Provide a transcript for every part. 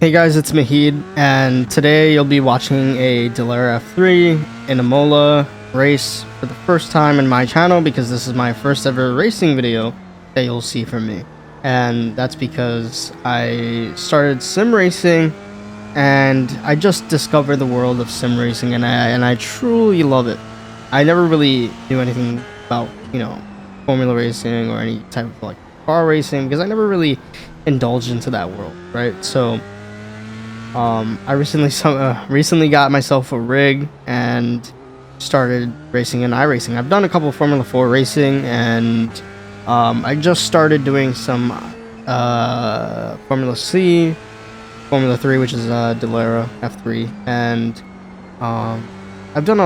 Hey guys, it's Mahid, and today you'll be watching a Dallara F3 Imola race for the first time in my channel because this is my first ever racing video that you'll see from me. And that's because I started sim racing and I just discovered the world of sim racing and I truly love it. I never really knew anything about, formula racing or any type of like car racing because I never really indulged into that world, right? So I recently got myself a rig and started racing in iRacing. I've done a couple of Formula 4 racing, and I just started doing some Formula C, Formula 3, which is Dallara F3, and I've done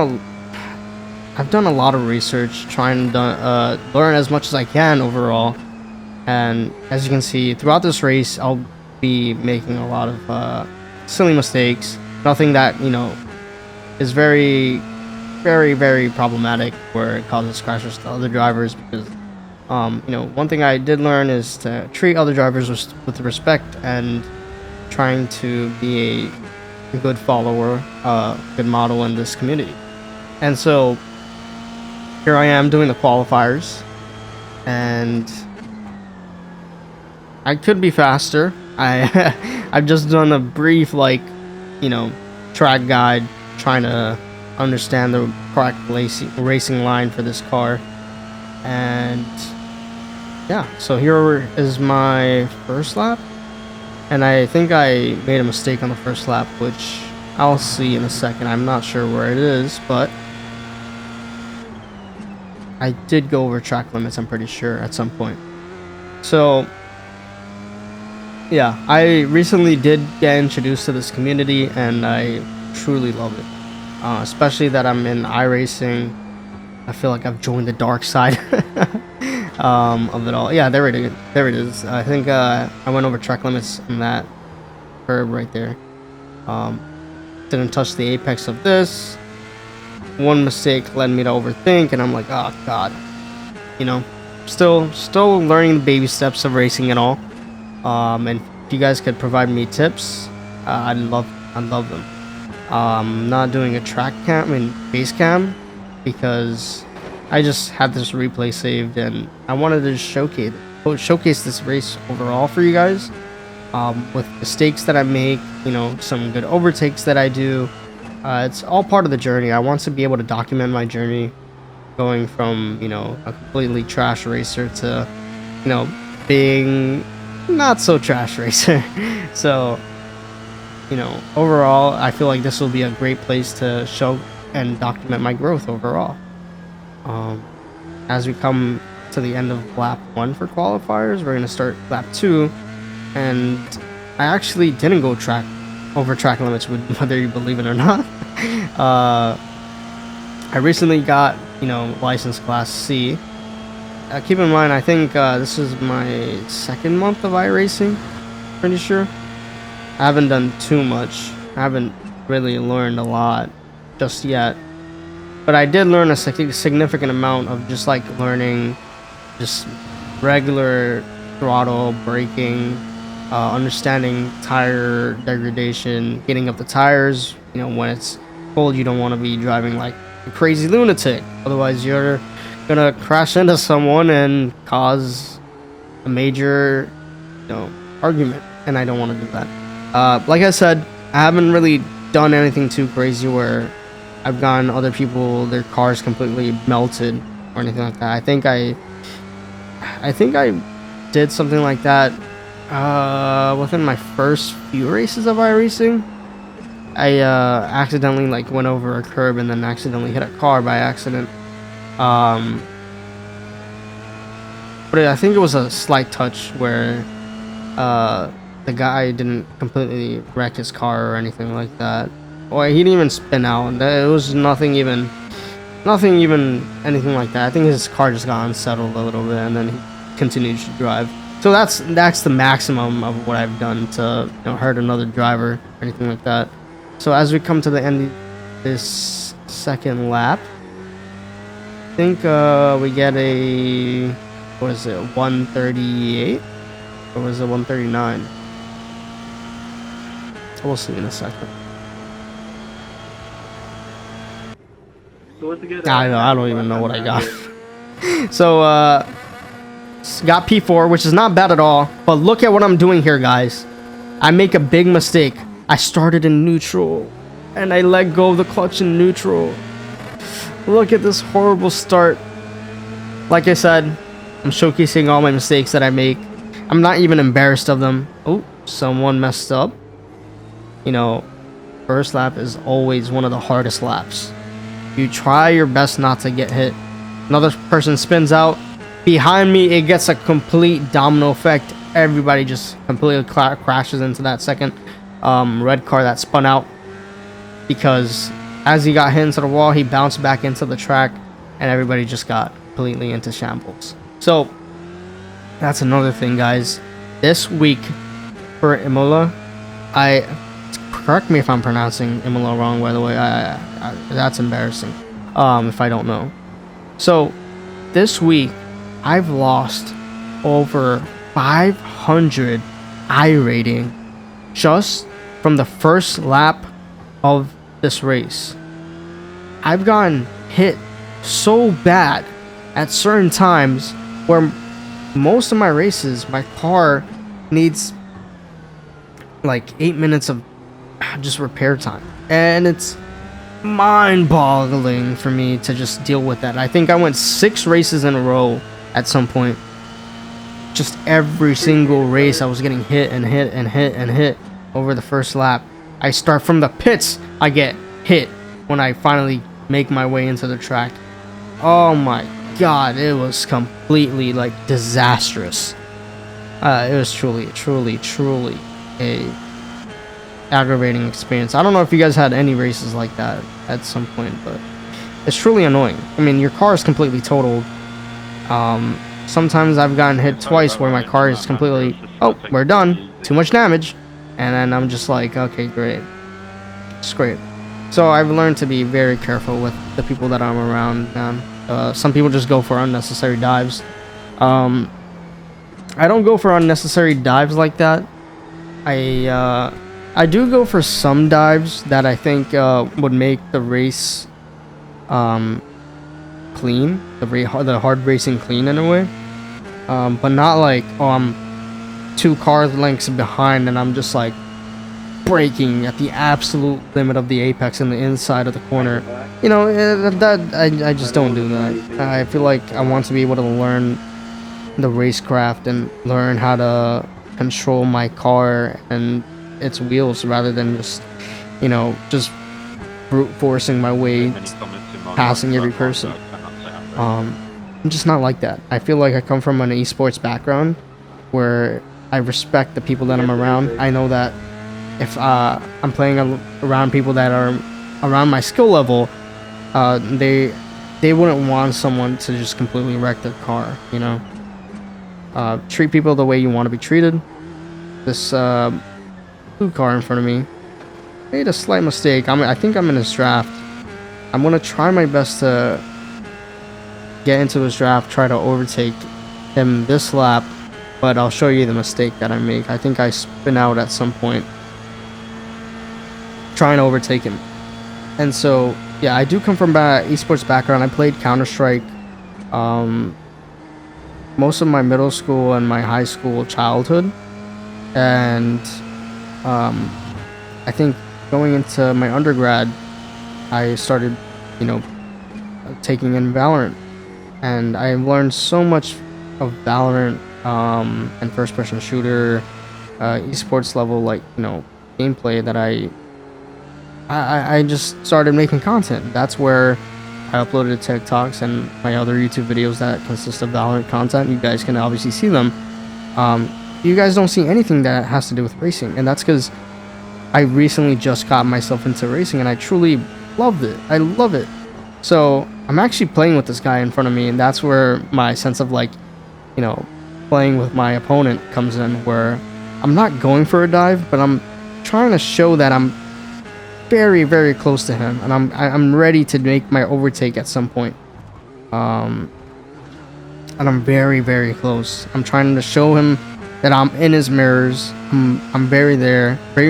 a lot of research trying to learn as much as I can overall. And as you can see, throughout this race, I'll be making a lot of silly mistakes, nothing that is very, very, very problematic where it causes crashes to other drivers. Because one thing I did learn is to treat other drivers with respect and trying to be a good follower, good model in this community. And so here I am doing the qualifiers, and I could be faster. I've just done a brief track guide trying to understand the correct racing line for this car. And yeah, so here is my first lap, and I think I made a mistake on the first lap, which I'll see in a second. I'm not sure where it is, but I did go over track limits, I'm pretty sure, at some point. So yeah, I recently did get introduced to this community, and I truly love it. Especially that I'm in iRacing. I feel like I've joined the dark side of it all. Yeah, there it is. There it is. I think I went over track limits on that curb right there. Didn't touch the apex of this. One mistake led me to overthink, and I'm like, oh god. Still learning the baby steps of racing and all. And if you guys could provide me tips, I'd love them. Not doing a base cam, because I just had this replay saved and I wanted to showcase this race overall for you guys, with mistakes that I make, some good overtakes that I do. It's all part of the journey. I want to be able to document my journey, going from a completely trash racer to being not so trash racer. So overall I feel like this will be a great place to show and document my growth overall. As we come to the end of lap 1 for qualifiers, we're going to start lap 2, and I actually didn't go over track limits, whether you believe it or not. I recently got license class C. Keep in mind, I think this is my second month of iRacing, pretty sure. I haven't done too much. I haven't really learned a lot just yet. But I did learn a significant amount of just learning just regular throttle, braking, understanding tire degradation, getting up the tires. When it's cold, you don't want to be driving like a crazy lunatic. Otherwise, you're gonna crash into someone and cause a major argument, and I don't want to do that. Like I said, I haven't really done anything too crazy where I've gotten other people their cars completely melted or anything like that. I think I did something like that within my first few races of iRacing. I accidentally went over a curb and then accidentally hit a car by accident. But I think it was a slight touch where the guy didn't completely wreck his car or anything like that. Or he didn't even spin out. It was nothing even anything like that. I think his car just got unsettled a little bit, and then he continued to drive. So that's the maximum of what I've done to hurt another driver or anything like that. So as we come to the end of this second lap, I think we get a, what is it, 138? Or was it 139? We'll see in a second. I don't even know what I got. So, got P4, which is not bad at all. But look at what I'm doing here, guys. I make a big mistake. I started in neutral, and I let go of the clutch in neutral. Look at this horrible start. Like I said, I'm showcasing all my mistakes that I make. I'm not even embarrassed of them. Oh, someone messed up. You know, first lap is always one of the hardest laps. You try your best not to get hit. Another person spins out. Behind me, it gets a complete domino effect. Everybody just completely crashes into that second red car that spun out. Because as he got hit into the wall, he bounced back into the track. And everybody just got completely into shambles. So, that's another thing, guys. This week for Imola, correct me if I'm pronouncing Imola wrong, by the way. That's embarrassing if I don't know. So, this week, I've lost over 500 iRating just from the first lap of this race. I've gotten hit so bad at certain times where most of my races, my car needs like 8 minutes of just repair time, and it's mind-boggling for me to just deal with that. I think I went 6 races in a row at some point. Just every single race I was getting hit and hit and hit and hit over the first lap. I start from the pits, I get hit when I finally make my way into the track. Oh my god, it was completely like disastrous. It was truly a aggravating experience. I don't know if you guys had any races like that at some point, but it's truly annoying. I mean, your car is completely totaled. Sometimes I've gotten hit twice where my car is completely, oh, we're done, too much damage, and then I'm just like, okay, great, scrape. So I've learned to be very careful with the people that I'm around, man. Some people just go for unnecessary dives. I don't go for unnecessary dives like that. I do go for some dives that I think would make the race clean, the hard racing clean in a way, but not like, oh, I'm 2 car lengths behind and I'm just like braking at the absolute limit of the apex in the inside of the corner. You know, I just don't do that. I feel like I want to be able to learn the racecraft and learn how to control my car and its wheels rather than just, you know, just brute forcing my way passing every person. I'm just not like that. I feel like I come from an esports background where I respect the people that I'm around. I know that if I'm playing around people that are around my skill level, they wouldn't want someone to just completely wreck their car, you know. Treat people the way you want to be treated. This blue car in front of me made a slight mistake. I think I'm in his draft. I'm gonna try my best to get into his draft, try to overtake him this lap, but I'll show you the mistake that I make. I think I spin out at some point trying to overtake him. And so, yeah, I do come from esports background. I played Counter-Strike most of my middle school and my high school childhood, and I think going into my undergrad I started, you know, taking in Valorant, and I learned so much of Valorant and first-person shooter esports level, like, you know, gameplay, that I just started making content. That's where I uploaded TikToks and my other YouTube videos that consist of Valorant content. You guys can obviously see them. You guys don't see anything that has to do with racing, and that's because I recently just got myself into racing, and I truly loved it. I love it. So I'm actually playing with this guy in front of me, and that's where my sense of, like, you know, playing with my opponent comes in, where I'm not going for a dive, but I'm trying to show that I'm very, very close to him, and I'm ready to make my overtake at some point. And I'm very, very close. I'm trying to show him that I'm in his mirrors. I'm very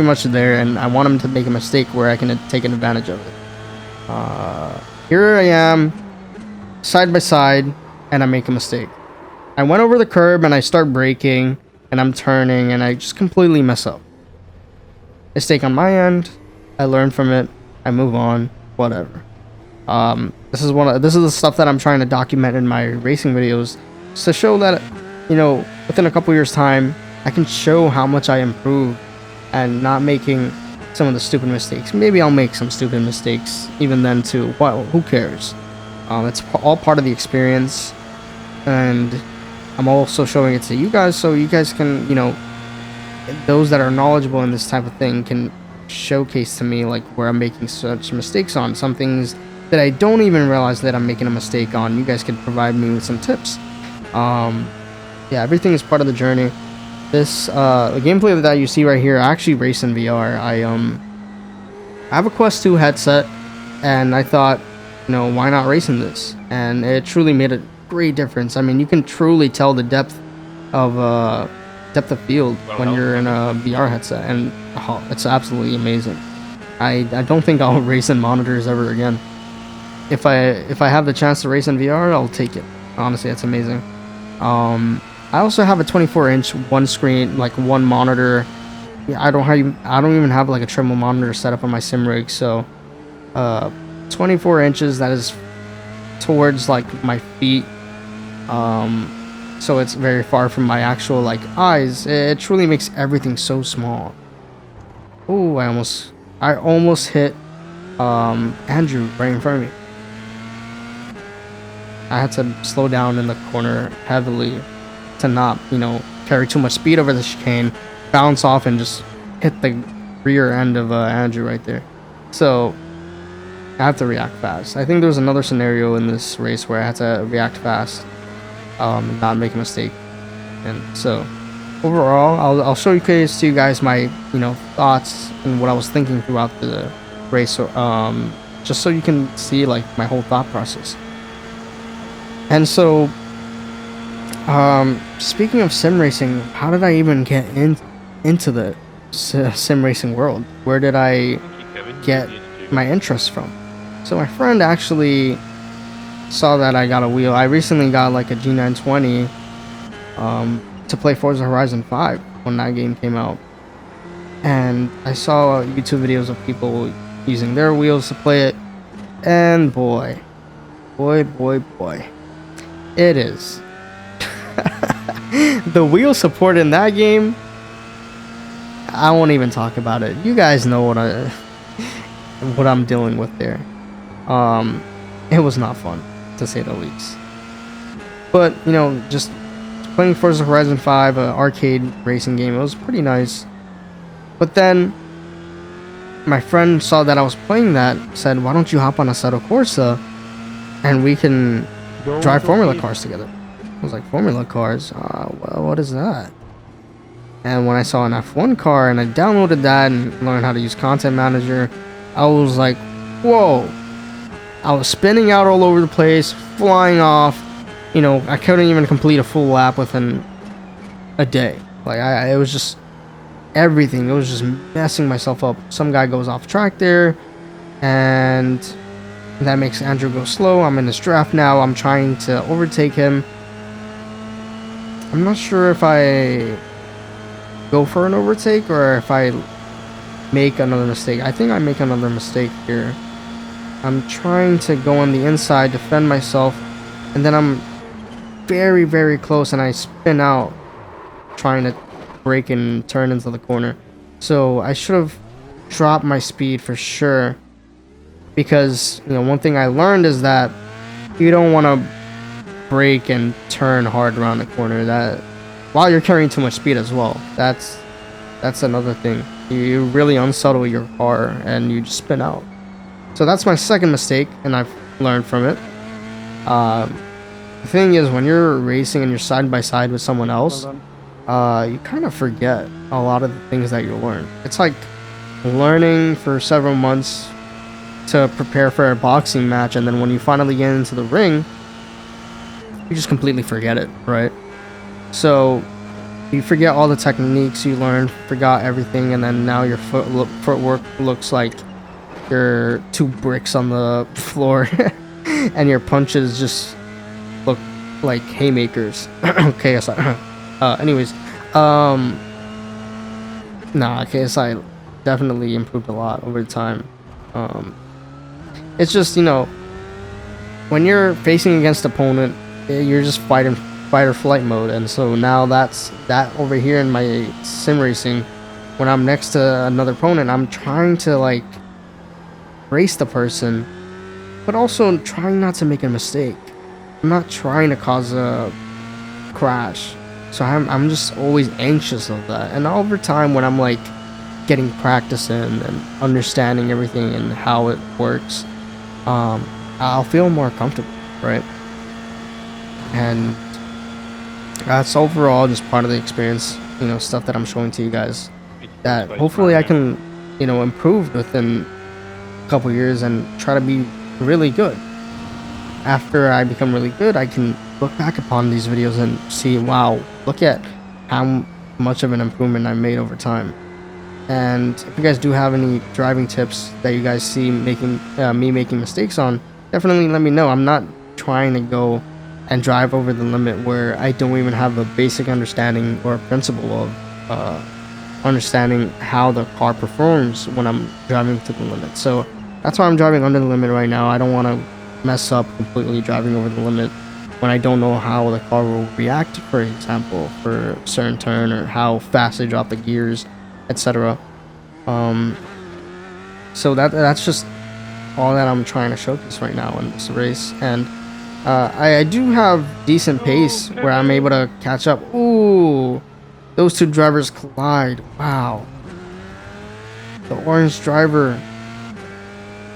much there, and I want him to make a mistake where I can take advantage of it. Here I am, side by side, and I make a mistake. I went over the curb and I start braking, and I'm turning, and I just completely mess up. Mistake on my end. I learn from it. I move on. Whatever. This is the stuff that I'm trying to document in my racing videos, to show that, you know, within a couple years time, I can show how much I improved and not making some of the stupid mistakes. Maybe I'll make some stupid mistakes even then too. Well, who cares? It's all part of the experience, and I'm also showing it to you guys so you guys can, you know, those that are knowledgeable in this type of thing can showcase to me like where I'm making such mistakes on. Some things that I don't even realize that I'm making a mistake on. You guys could provide me with some tips. Yeah, everything is part of the journey. This the gameplay that you see right here, I actually race in VR. I have a Quest 2 headset, and I thought, you know, why not race in this? And it truly made a great difference. I mean, you can truly tell the depth of field when you're in a VR headset, and it's absolutely amazing. I don't think I'll race in monitors ever again. If I have the chance to race in VR, I'll take it. Honestly, it's amazing. I also have a 24-inch one screen, like one monitor. Yeah, I don't even have like a triple monitor set up on my sim rig. So 24 inches, that is towards like my feet. So it's very far from my actual like eyes. It truly makes everything so small. Oh, I almost hit Andrew right in front of me. I had to slow down in the corner heavily to not, you know, carry too much speed over the chicane, bounce off, and just hit the rear end of Andrew right there. So I have to react fast. I think there was another scenario in this race where I had to react fast, not make a mistake. And so overall, I'll showcase to you guys my, you know, thoughts and what I was thinking throughout the race, just so you can see like my whole thought process. And so, speaking of sim racing, how did I even get into the sim racing world? Where did I get my interest from? So my friend actually saw that I got a wheel. I recently got like a G920 to play Forza Horizon 5 when that game came out. And I saw YouTube videos of people using their wheels to play it. And boy. It is. The wheel support in that game, I won't even talk about it. You guys know what I'm dealing with there. It was not fun, to say the least. But, you know, just playing Forza Horizon 5, an arcade racing game, it was pretty nice. But then my friend saw that I was playing that, said, why don't you hop on Assetto Corsa and we can drive Formula cars together. I was like, Formula cars? Well, what is that? And when I saw an F1 car and I downloaded that and learned how to use Content Manager, I was like, whoa. I was spinning out all over the place, flying off. You know, I couldn't even complete a full lap within a day. Like, it was just everything. It was just messing myself up. Some guy goes off track there, and that makes Andrew go slow. I'm in this draft now. I'm trying to overtake him. I'm not sure if I go for an overtake or if I make another mistake. I think I make another mistake here. I'm trying to go on the inside, defend myself, and then I'm very, very close and I spin out trying to brake and turn into the corner. So I should have dropped my speed for sure. Because, you know, one thing I learned is that you don't want to brake and turn hard around the corner. That while you're carrying too much speed as well. That's another thing. You really unsettle your car and you just spin out. So that's my second mistake, and I've learned from it. The thing is, when you're racing and you're side by side with someone else, you kind of forget a lot of the things that you learn. It's like learning for several months to prepare for a boxing match, and then when you finally get into the ring, you just completely forget it, right? So you forget all the techniques you learned, forgot everything, and then now your footwork looks like you're 2 bricks on the floor, and your punches just look like haymakers. KSI. Anyways, nah, KSI definitely improved a lot over time. It's just, you know, when you're facing against opponent, you're just fight or flight mode, and so now that over here in my sim racing, when I'm next to another opponent, I'm trying to like race the person, but also trying not to make a mistake. I'm not trying to cause a crash, so I'm just always anxious of that. And over time, when I'm like getting practice in and understanding everything and how it works, I'll feel more comfortable, right? And that's overall just part of the experience, you know, stuff that I'm showing to you guys that hopefully I can, you know, improve within a couple years and try to be really good. After I become really good, I can look back upon these videos and see, wow, look at how much of an improvement I made over time. And if you guys do have any driving tips that you guys see me making mistakes on, definitely let me know. I'm not trying to go and drive over the limit where I don't even have a basic understanding or principle of understanding how the car performs when I'm driving to the limit. So that's why I'm driving under the limit right now. I don't want to mess up completely driving over the limit when I don't know how the car will react, for example, for a certain turn, or how fast they drop the gears, etc. So that's just all that I'm trying to showcase right now in this race. And I do have decent pace where I'm able to catch up. Ooh, those 2 drivers collide. Wow. The orange driver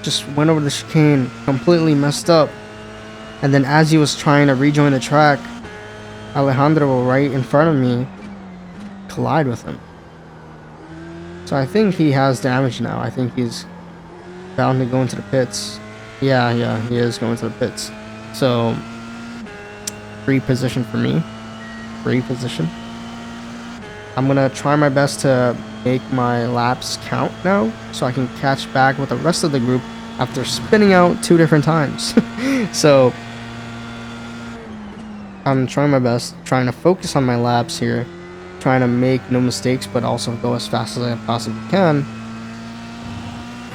just went over the chicane, completely messed up. And then as he was trying to rejoin the track, Alejandro right in front of me collide with him. So I think he has damage now. I think he's bound to go into the pits. Yeah, he is going to the pits. So, free position for me. Free position. I'm going to try my best to make my laps count now, so I can catch back with the rest of the group after spinning out 2 different times. So, I'm trying my best, trying to focus on my laps here, trying to make no mistakes, but also go as fast as I possibly can.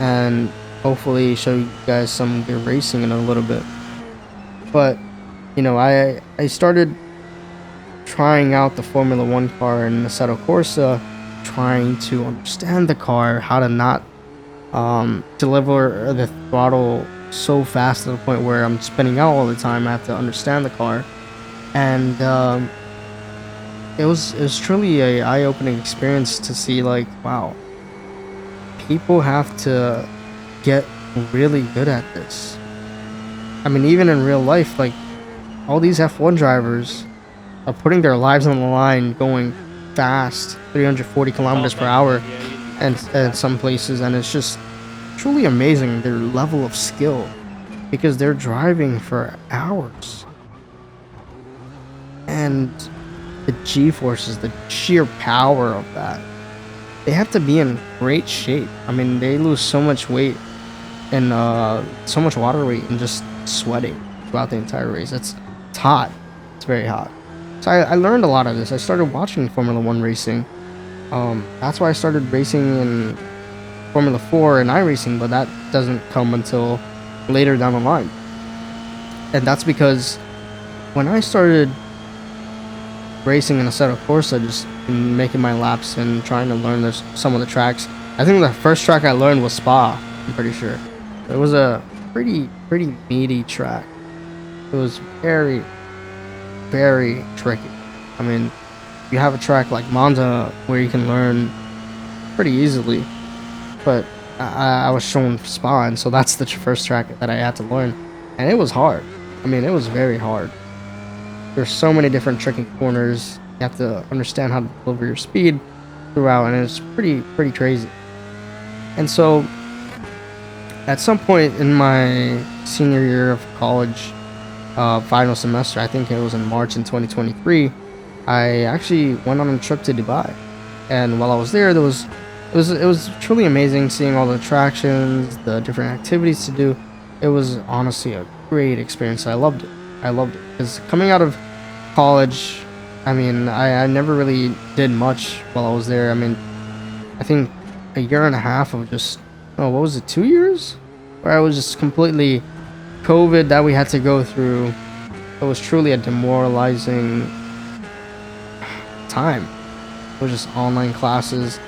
And hopefully show you guys some good racing in a little bit. But, you know, I started trying out the Formula 1 car in Assetto Corsa, trying to understand the car, how to not deliver the throttle so fast to the point where I'm spinning out all the time. I have to understand the car. And it was truly a eye-opening experience to see, like, wow, people have to get really good at this. I mean, even in real life, like, all these F1 drivers are putting their lives on the line, going fast, 340 kilometers per hour, and some places, and it's just truly amazing, their level of skill, because they're driving for hours. And the G-forces, the sheer power of that, they have to be in great shape. I mean, they lose so much weight and so much water weight and just sweating throughout the entire race. It's hot. It's very hot. So I learned a lot of this. I started watching Formula 1 racing. That's why I started racing in Formula 4 and iRacing, but that doesn't come until later down the line. And that's because when I started racing in Assetto Corsa, just making my laps and trying to learn some of the tracks, I think the first track I learned was Spa, I'm pretty sure. It was a pretty meaty track. It was very tricky. I mean, you have a track like Monza where you can learn pretty easily, but I was shown Spa, and so that's the first track that I had to learn, and it was hard. I mean, it was very hard. There's so many different tricky corners. You have to understand how to deliver your speed throughout, and it's pretty crazy. And so, at some point in my senior year of college, final semester, I think it was in March in 2023, I actually went on a trip to Dubai, and while I was there, it was truly amazing seeing all the attractions, the different activities to do. It was honestly a great experience. I loved it. I loved it because coming out of college, I mean, I never really did much while I was there. I mean, I think a year and a half of just, oh, what was it, 2 years? Where I was just completely COVID that we had to go through. It was truly a demoralizing time. It was just online classes.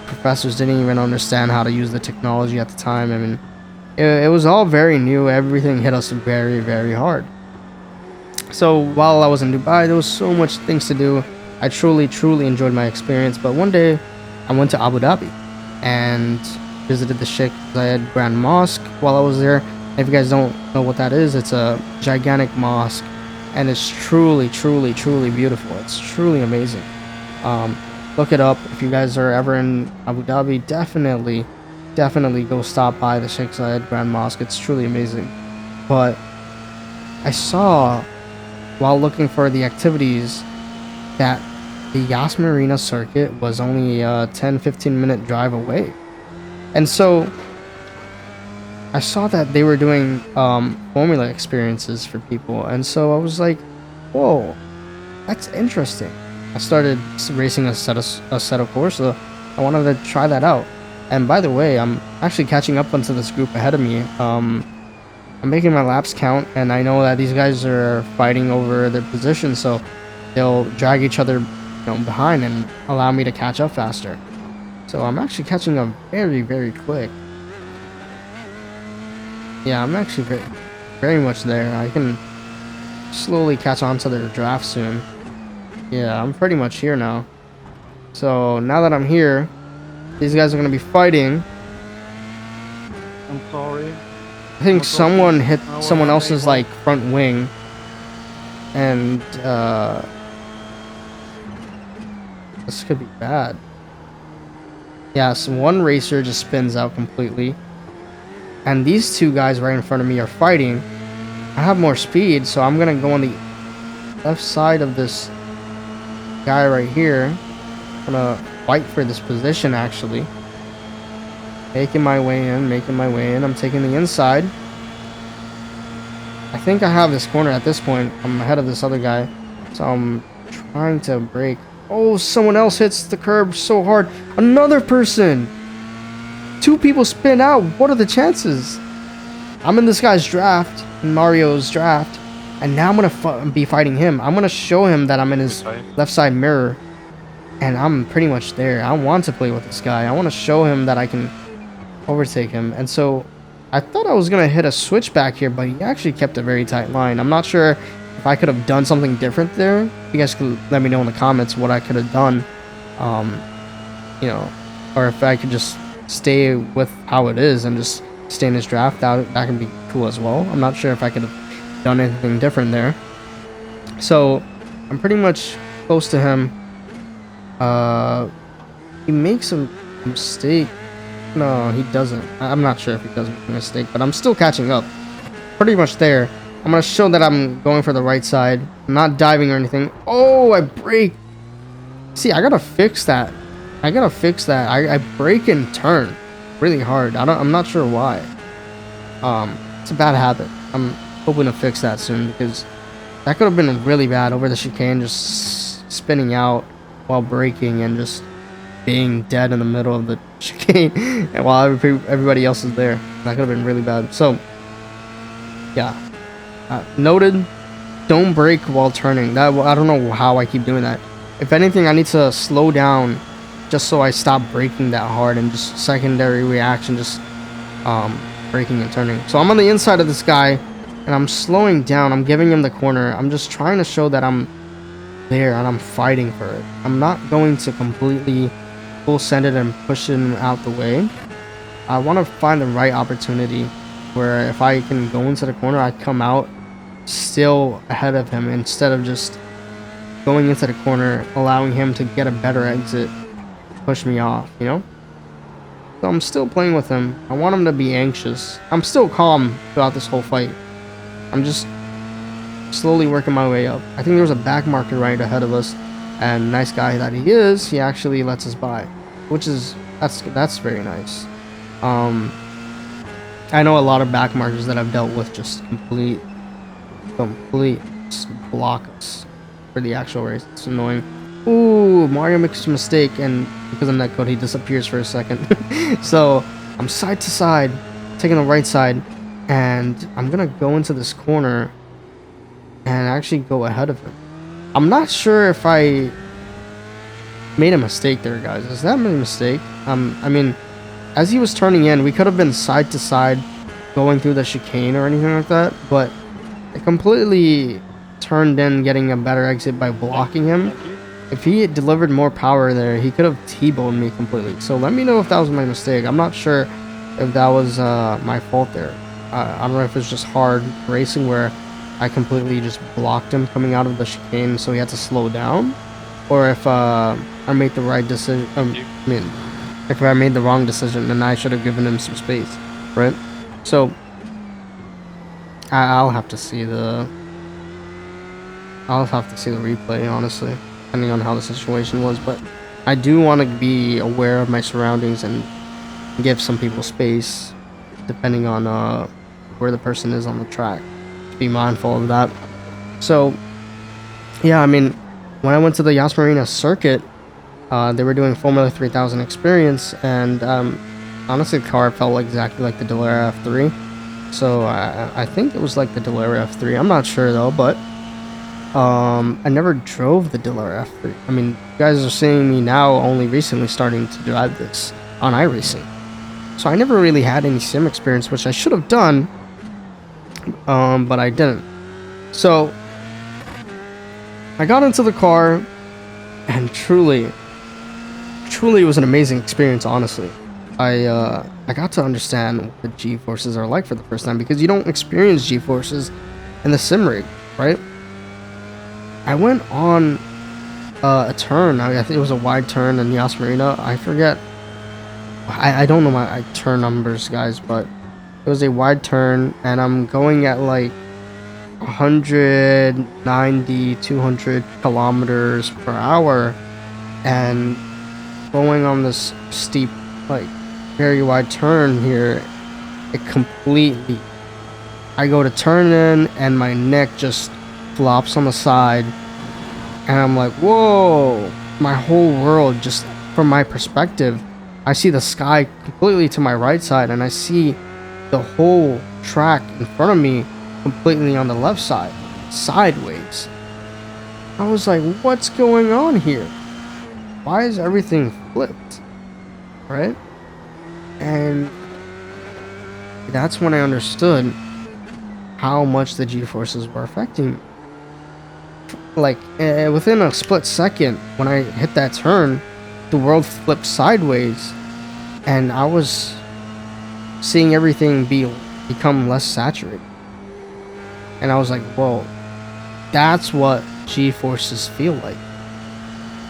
Professors didn't even understand how to use the technology at the time. I mean, it was all very new. Everything hit us very, very hard. So while I was in Dubai, there was so much things to do. I truly enjoyed my experience. But one day, I went to Abu Dhabi and visited the Sheikh Zayed Grand Mosque while I was there. If you guys don't know what that is, it's a gigantic mosque, and it's truly beautiful. It's truly amazing. Look it up if you guys are ever in Abu Dhabi. Definitely go stop by the Sheikh Zayed Grand Mosque. It's truly amazing. But I saw while looking for the activities that the Yas Marina circuit was only a 10-15 minute drive away. And so I saw that they were doing formula experiences for people. And so I was like, whoa, that's interesting. I started racing a set of course, so I wanted to try that out. And by the way, I'm actually catching up onto this group ahead of me. I'm making my laps count, and I know that these guys are fighting over their position, so they'll drag each other, behind and allow me to catch up faster. So I'm actually catching up very quick. Yeah, I'm actually very much there. I can slowly catch on to their draft soon. Yeah, I'm pretty much here now. So now that I'm here, these guys are going to be fighting. I'm sorry. I think someone hit someone else's like front wing, and this could be bad. Yeah, so one racer just spins out completely, and these two guys right in front of me are fighting. I have more speed, so I'm gonna go on the left side of this guy right here. I'm gonna fight for this position actually. Making my way in. I'm taking the inside. I think I have this corner at this point. I'm ahead of this other guy. So I'm trying to brake. Oh, someone else hits the curb so hard. Another person. Two people spin out. What are the chances? I'm in this guy's draft, in Mario's draft. And now I'm going to be fighting him. I'm going to show him that I'm in his left side mirror. And I'm pretty much there. I want to play with this guy. I want to show him that I can overtake him. And so I thought I was going to hit a switch back here, but he actually kept a very tight line. I'm not sure if I could have done something different there. You guys could let me know in the comments what I could have done. Or if I could just stay with how it is and just stay in his draft, that can be cool as well. I'm not sure if I could have done anything different there. So I'm pretty much close to him. He makes a mistake. No, he doesn't. I'm not sure if he does make a mistake, but I'm still catching up. Pretty much there. I'm going to show that I'm going for the right side. I'm not diving or anything. Oh, I brake. See, I got to fix that. I brake and turn really hard. I'm not sure why. It's a bad habit. I'm hoping to fix that soon because that could have been really bad over the chicane, just spinning out while braking and just being dead in the middle of the chicane and while everybody else is there. That could have been really bad. So yeah, noted, don't brake while turning. That I don't know how I keep doing that. If anything, I need to slow down just so I stop braking that hard and just secondary reaction, just braking and turning. So I'm on the inside of this guy and I'm slowing down. I'm giving him the corner. I'm just trying to show that I'm there and I'm fighting for it. I'm not going to completely full send it and push him out the way. I want to find the right opportunity where if I can go into the corner, I come out still ahead of him instead of just going into the corner, allowing him to get a better exit, push me off, So I'm still playing with him. I want him to be anxious. I'm still calm throughout this whole fight. I'm just slowly working my way up. I think there's a back marker right ahead of us. And nice guy that he is, he actually lets us buy, which is that's very nice. I know a lot of backmarkers that I've dealt with just complete just block us for the actual race. It's annoying. Ooh, Mario makes a mistake, and because of netcode, he disappears for a second. So I'm side to side, taking the right side, and I'm gonna go into this corner and actually go ahead of him. I'm not sure if I made a mistake there, guys. Is that a mistake? I mean, as he was turning in, we could have been side to side going through the chicane or anything like that, but I completely turned in getting a better exit by blocking him. If he had delivered more power there, he could have T-boned me completely. So let me know if that was my mistake. I'm not sure if that was my fault there. I don't know if it's just hard racing where I completely just blocked him coming out of the chicane, so he had to slow down, or if I made the right decision. I mean, if I made the wrong decision, then I should have given him some space, right? So I'll have to see the replay, honestly, depending on how the situation was. But I do want to be aware of my surroundings and give some people space, depending on where the person is on the track. Be mindful of that. So yeah, I mean, when I went to the Yas Marina circuit, they were doing Formula 3000 experience, and honestly, the car felt exactly like the Dallara F3. So I think it was like the Dallara F3. I'm not sure though, but I never drove the Dallara F3. I mean, you guys are seeing me now only recently starting to drive this on iRacing. So I never really had any sim experience, which I should have done, but I didn't. So I got into the car, and truly it was an amazing experience, honestly. I got to understand what the G-forces are like for the first time, because you don't experience G-forces in the sim rig, right? I went on a turn. I think it was a wide turn in Yas Marina. I forget. I don't know my turn numbers, guys, but it was a wide turn, and I'm going at like 190, 200 kilometers per hour, and going on this steep, like, very wide turn here. I go to turn in, and my neck just flops on the side, and I'm like, whoa, my whole world, just from my perspective, I see the sky completely to my right side, and I see the whole track in front of me completely on the left side, sideways. I was like, what's going on here? Why is everything flipped? Right? And that's when I understood how much the G-forces were affecting me. Like, within a split second, when I hit that turn, the world flipped sideways, and I was seeing everything become less saturated. And I was like, whoa, that's what G-forces feel like.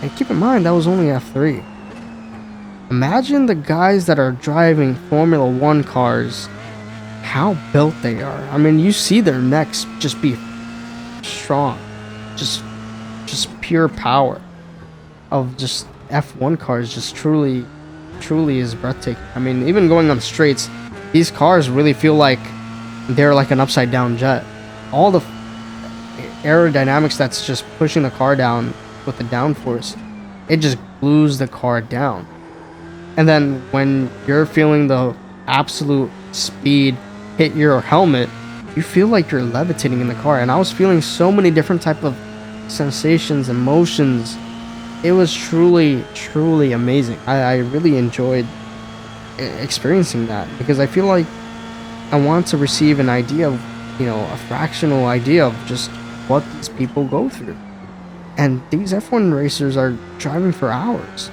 And keep in mind, that was only F3. Imagine the guys that are driving Formula 1 cars, how built they are. I mean, you see their necks just be strong. Just pure power of just F1 cars just truly is breathtaking. I mean, even going on straights, these cars really feel like they're like an upside down jet. All the aerodynamics that's just pushing the car down with the downforce, it just glues the car down. And then when you're feeling the absolute speed hit your helmet, you feel like you're levitating in the car. And I was feeling so many different type of sensations, emotions. It was truly amazing. I really enjoyed experiencing that, because I feel like I want to receive an idea of, a fractional idea of just what these people go through. And these F1 racers are driving for hours.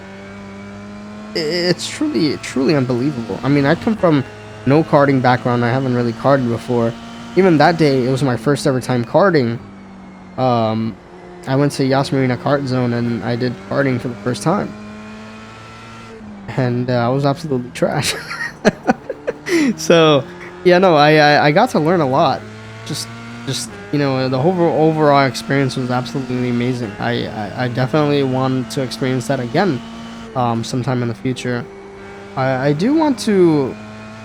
It's truly unbelievable. I mean, I come from no karting background. I haven't really karted before. Even that day, it was my first ever time karting. I went to Yas Marina Kart Zone, and I did karting for the first time. And I was absolutely trash. So, yeah, no, I got to learn a lot. Just you know, the whole overall experience was absolutely amazing. I definitely want to experience that again, sometime in the future. I do want to,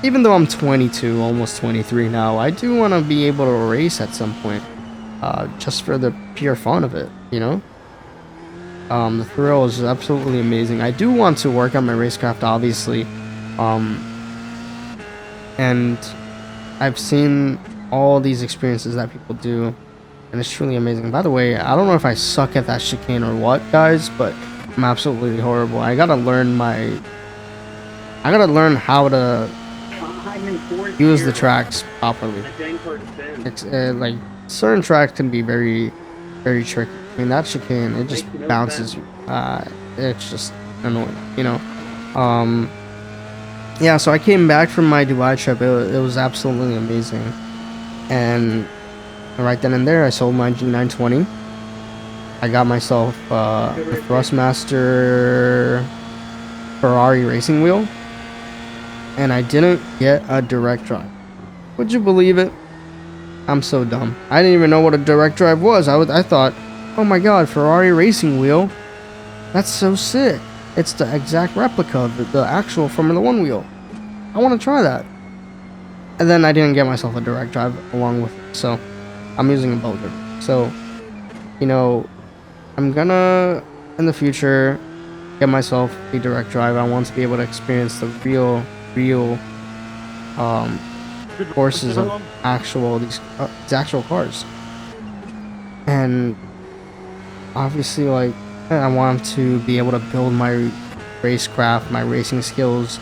even though I'm 22, almost 23 now, I do want to be able to race at some point, just for the pure fun of it, you know? The thrill is absolutely amazing. I do want to work on my racecraft, obviously, um, and I've seen all these experiences that people do, and it's truly amazing. By the way, I don't know if I suck at that chicane or what, guys, but I'm absolutely horrible. I gotta learn how to use the tracks properly. It's like certain tracks can be very, very tricky. I mean, that chicane, it just bounces you. It's just annoying, you know. Yeah, so I came back from my Dubai trip. It was absolutely amazing, and right then and there, I sold my G920. I got myself a Thrustmaster Ferrari racing wheel, and I didn't get a direct drive. Would you believe it? I'm so dumb. I didn't even know what a direct drive was. I thought, oh my god, Ferrari racing wheel. That's so sick. It's the exact replica of the actual Formula 1 wheel. I want to try that. And then I didn't get myself a direct drive along with it, so I'm using a boat. So, you know, I'm gonna, in the future, get myself a direct drive. I want to be able to experience the real courses of these actual cars. And obviously, like, I want to be able to build my racecraft, my racing skills.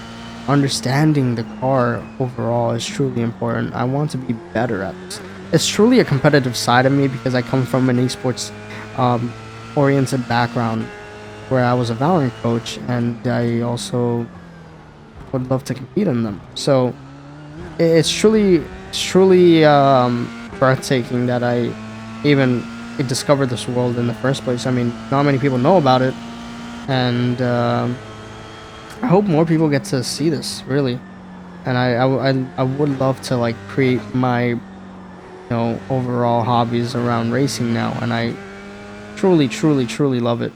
Understanding the car overall is truly important. I want to be better at this. It's truly a competitive side of me because I come from an esports oriented background where I was a Valorant coach, and I also would love to compete in them. So it's truly breathtaking that I even discovered this world in the first place. I mean, not many people know about it, and I hope more people get to see this, really. And I would love to, like, create my, you know, overall hobbies around racing now, and I truly love it.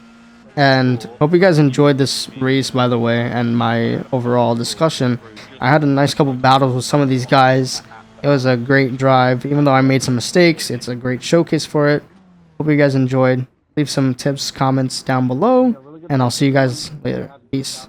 And hope you guys enjoyed this race, by the way, and my overall discussion. I had a nice couple battles with some of these guys. It was a great drive. Even though I made some mistakes, it's a great showcase for it. Hope you guys enjoyed. Leave some tips, comments down below, and I'll see you guys later. Peace.